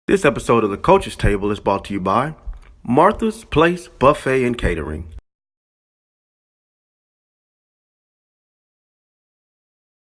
This episode of the Coach's Table is brought to you by Martha's Place Buffet and Catering.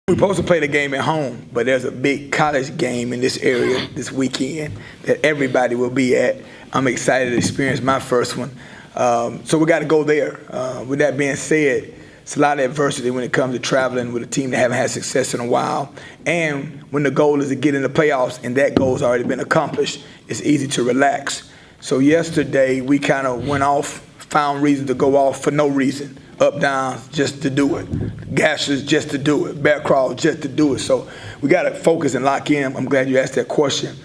We're supposed to play the game at home, but there's a big college game in this area this weekend that everybody will be at. I'm excited to experience my first one. So we got to go there. With that being said, it's a lot of adversity when it comes to traveling with a team that haven't had success in a while. And when the goal is to get in the playoffs and that goal's already been accomplished, it's easy to relax. So yesterday we kind of went off, found reason to go off for no reason. Up, down, just to do it. Gashes, just to do it. Bear crawl, just to do it. So we got to focus and lock in. I'm glad you asked that question.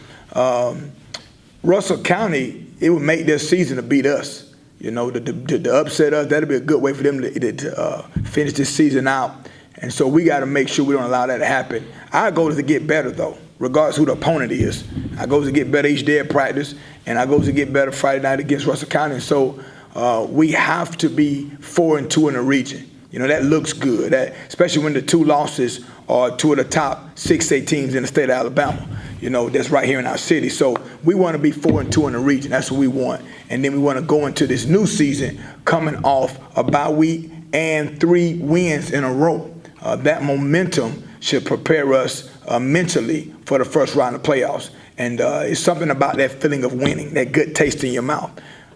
Russell County, it would make their season to beat us. You know, to upset us, that'll be a good way for them to finish this season out. And so we got to make sure we don't allow that to happen. Our goal is to get better, though, regardless who the opponent is. Our goal is to get better each day at practice, and our goal is to get better Friday night against Russell County. And so we have to be 4-2 in the region. You know, that looks good, especially when the two losses are two of the top 6-8 teams in the state of Alabama, you know, that's right here in our city. So we want to be 4-2 in the region. That's what we want. And then we want to go into this new season coming off a bye week and 3 wins in a row. That momentum should prepare us mentally for the first round of playoffs. And it's something about that feeling of winning, that good taste in your mouth.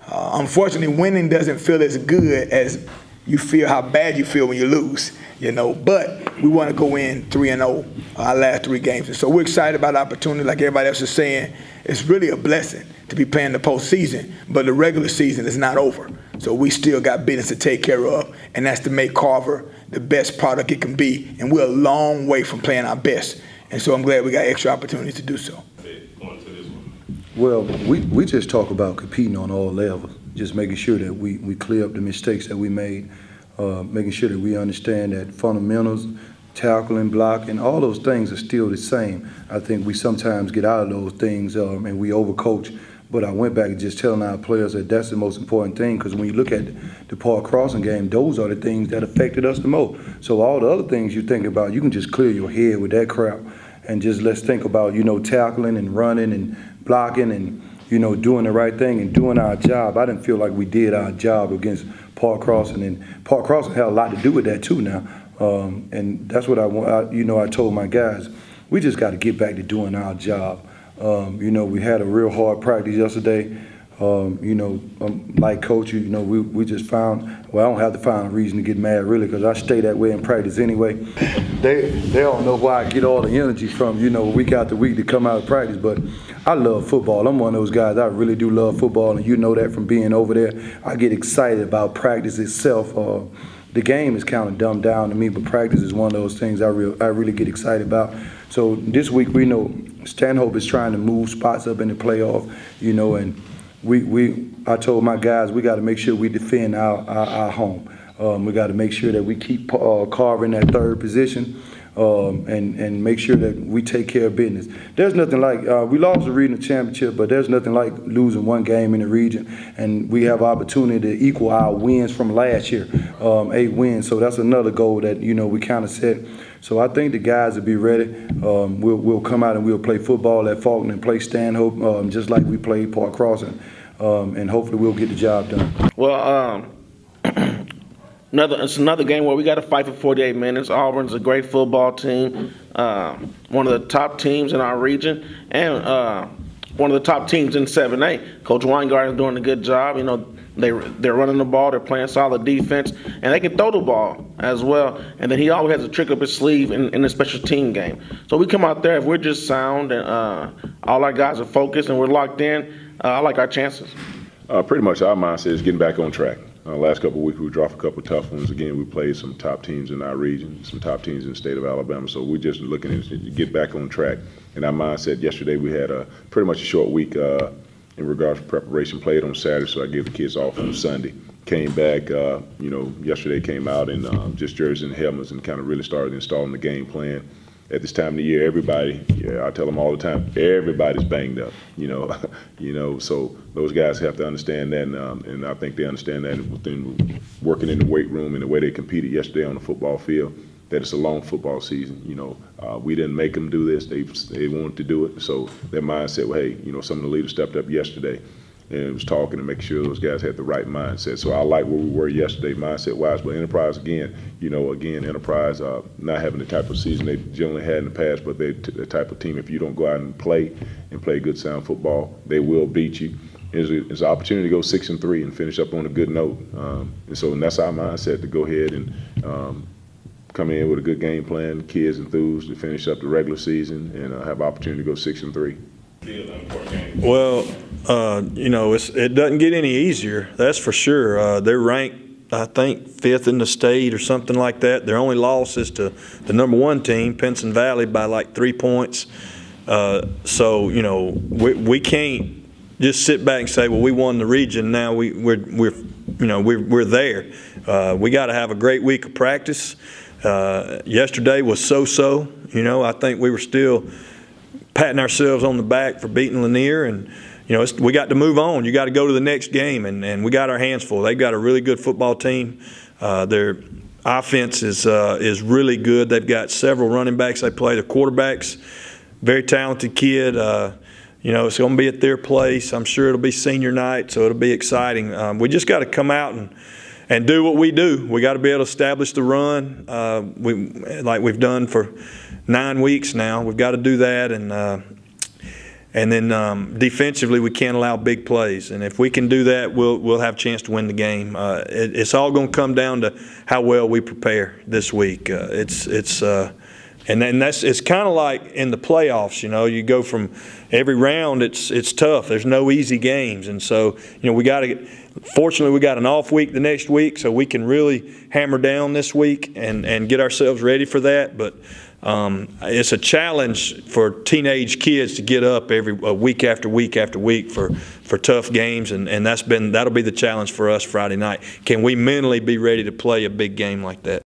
Unfortunately, winning doesn't feel as good as you feel how bad you feel when you lose, you know. But we want to go in 3-0 our last 3 games. And so we're excited about the opportunity, like everybody else is saying. It's really a blessing to be playing the postseason, but the regular season is not over. So we still got business to take care of, and that's to make Carver the best product it can be. And we're a long way from playing our best. And so I'm glad we got extra opportunities to do so. Well, we just talk about competing on all levels, just making sure that we clear up the mistakes that we made, making sure that we understand that fundamentals, tackling, blocking, all those things are still the same. I think we sometimes get out of those things and we overcoach. But I went back and just telling our players that that's the most important thing, because when you look at the Park Crossing game, those are the things that affected us the most. So all the other things you think about, you can just clear your head with that crap and just let's think about, you know, tackling and running and blocking and, you know, doing the right thing and doing our job. I didn't feel like we did our job against Park Crossing, and Park Crossing had a lot to do with that too now. And that's what I want. I told my guys, we just got to get back to doing our job. You know, we had a real hard practice yesterday. Like Coach, you know, we just found, well, I don't have to find a reason to get mad really, because I stay that way in practice anyway. They don't know where I get all the energy from, you know, week after week to come out of practice, but I love football. I'm one of those guys, I really do love football, and you know that from being over there. I get excited about practice itself. The game is kind of dumbed down to me, but practice is one of those things I really get excited about. So this week we know Stanhope is trying to move spots up in the playoff, you know, and I told my guys we got to make sure we defend our home. We got to make sure that we keep Carver in that 3rd position and make sure that we take care of business. There's nothing like we lost the regional championship, but there's nothing like losing 1 game in the region, and we have opportunity to equal our wins from last year, 8 wins. So that's another goal that, you know, we kind of set. So I think the guys will be ready. We'll come out and we'll play football at Faulkner and play Stanhope just like we played Park Crossing, and hopefully we'll get the job done. Well, it's another game where we got to fight for 48 minutes. Auburn's a great football team, one of the top teams in our region, and one of the top teams in 7A. Coach Weingarten's doing a good job. You know, they're running the ball, they're playing solid defense, and they can throw the ball as well. And then he always has a trick up his sleeve in the special team game. So we come out there, if we're just sound and all our guys are focused and we're locked in, I like our chances. Pretty much our mindset is getting back on track. Last couple of weeks we dropped a couple of tough ones. Again, we played some top teams in our region, some top teams in the state of Alabama. So we're just looking to get back on track. And our mindset yesterday, we had pretty much a short week in regards to preparation. Played on Saturday, so I gave the kids off on Sunday. Came back, yesterday came out in just jerseys and helmets and kind of really started installing the game plan. At this time of the year, everybody, I tell them all the time, everybody's banged up, so those guys have to understand that, and I think they understand that within working in the weight room and the way they competed yesterday on the football field. that it's a long football season. We didn't make them do this. They wanted to do it. So their mindset, well, hey, some of the leaders stepped up yesterday and was talking to make sure those guys had the right mindset. So I like where we were yesterday, mindset-wise. But Enterprise, again, Enterprise not having the type of season they generally had in the past, but they're the type of team, if you don't go out and play good sound football, they will beat you. It's an opportunity to go 6-3 and finish up on a good note. And that's our mindset, to go ahead and come in with a good game plan, kids enthused to finish up the regular season and have opportunity to go 6-3. Well, it doesn't get any easier, that's for sure. They're ranked, I think, 5th in the state or something like that. Their only loss is to the number 1 team, Pinson Valley, by like 3 points. So we can't just sit back and say, well, we won the region. Now we're there. We got to have a great week of practice. Yesterday was so-so. I think we were still patting ourselves on the back for beating Lanier, and we got to move on. You got to go to the next game, and we got our hands full. They've got a really good football team. Their offense is really good. They've got several running backs they play. The quarterback's very talented kid. It's going to be at their place. I'm sure it'll be senior night, so it'll be exciting. We just got to come out and do what we do. We got to be able to establish the run, like we've done for 9 weeks now. We've got to do that, and then defensively we can't allow big plays. And if we can do that, we'll have a chance to win the game. It's all going to come down to how well we prepare this week. And then it's kind of like in the playoffs. You go from every round. It's tough. There's no easy games, and so we got to. Fortunately, we got an off week the next week, so we can really hammer down this week and get ourselves ready for that. But it's a challenge for teenage kids to get up every week after week after week for tough games, and that'll be the challenge for us Friday night. Can we mentally be ready to play a big game like that?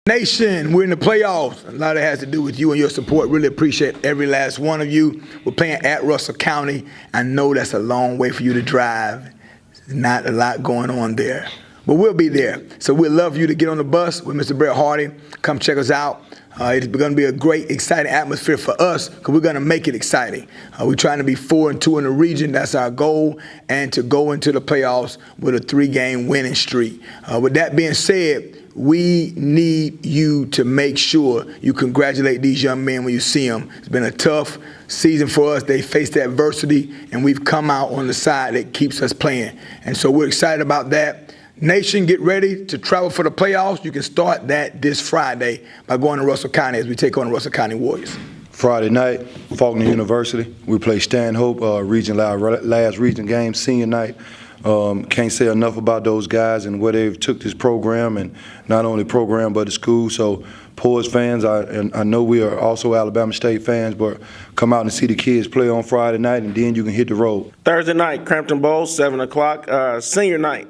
Nation, we're in the playoffs. A lot of it has to do with you and your support. Really appreciate every last one of you. We're playing at Russell County. I know that's a long way for you to drive. There's not a lot going on there. But we'll be there. So we'd love you to get on the bus with Mr. Brett Hardy. Come check us out. It's going to be a great, exciting atmosphere for us because we're going to make it exciting. We're trying to be 4-2 in the region. That's our goal, and to go into the playoffs with a 3-game winning streak. With that being said, we need you to make sure you congratulate these young men when you see them. It's been a tough season for us. They faced adversity, and we've come out on the side that keeps us playing. And so we're excited about that. Nation, get ready to travel for the playoffs. You can start that this Friday by going to Russell County as we take on the Russell County Warriors. Friday night, Faulkner University. We play Stanhope, last region game, senior night. Can't say enough about those guys and where they've took this program, and not only program but the school. So Poise fans, I know we are also Alabama State fans, but come out and see the kids play on Friday night, and then you can hit the road. Thursday night, Crampton Bowl, 7 o'clock, senior night.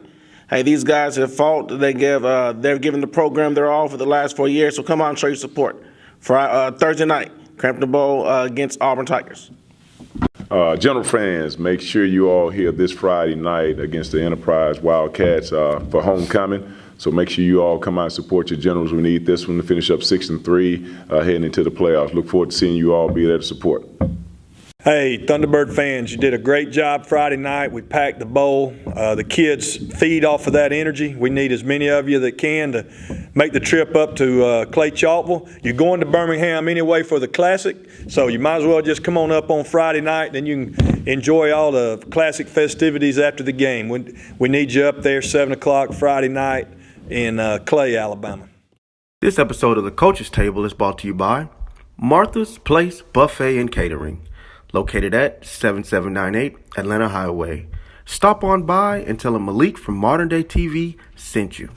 Hey, these guys have fought. They're giving the program their all for the last 4 years, so come out and show your support. Thursday night, Crampton Bowl against Auburn Tigers. General fans, make sure you all here this Friday night against the Enterprise Wildcats for homecoming. So make sure you all come out and support your Generals. We need this one to finish up 6-3 heading into the playoffs. Look forward to seeing you all be there to support. Hey, Thunderbird fans, you did a great job Friday night. We packed the bowl. The kids feed off of that energy. We need as many of you that can to make the trip up to Clay Chalkville. You're going to Birmingham anyway for the Classic, so you might as well just come on up on Friday night, then you can enjoy all the Classic festivities after the game. We need you up there 7 o'clock Friday night in Clay, Alabama. This episode of The Coach's Table is brought to you by Martha's Place Buffet and Catering, located at 7798 Atlanta Highway. Stop on by and tell them Malik from Modern Day TV sent you.